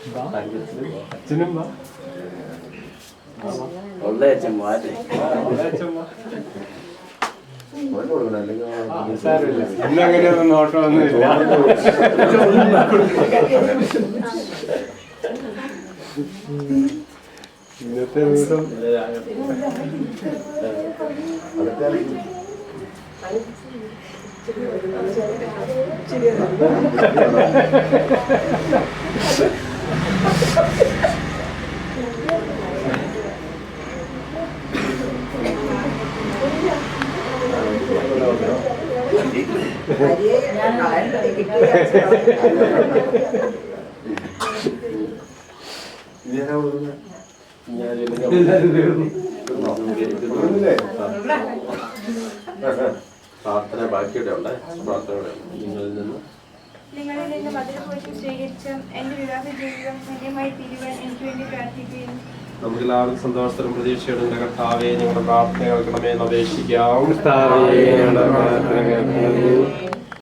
അച്ഛനും അങ്ങനെയൊന്നും നോട്ടമൊന്നുമില്ല. ഇന്നത്തെ ദിവസം പ്രാർത്ഥന ബാക്കിയുടെ ഉണ്ട്. പ്രാർത്ഥനയുടെ നിങ്ങളിൽ നിന്ന് മധുരപോയിട്ട് സ്വീകരിച്ച എന്റെ വിവാഹ ജീവിതം ധന്യമായി തീരുവാൻ എനിക്ക് വേണ്ടി പ്രാർത്ഥിക്കുകയും നമുക്കെല്ലാവർക്കും സന്തോഷത്തിലും പ്രതീക്ഷയുടെ കർത്താവേ ഞങ്ങളുടെ പ്രാർത്ഥന കേൾക്കണമേ എന്ന് അപേക്ഷിക്കാം.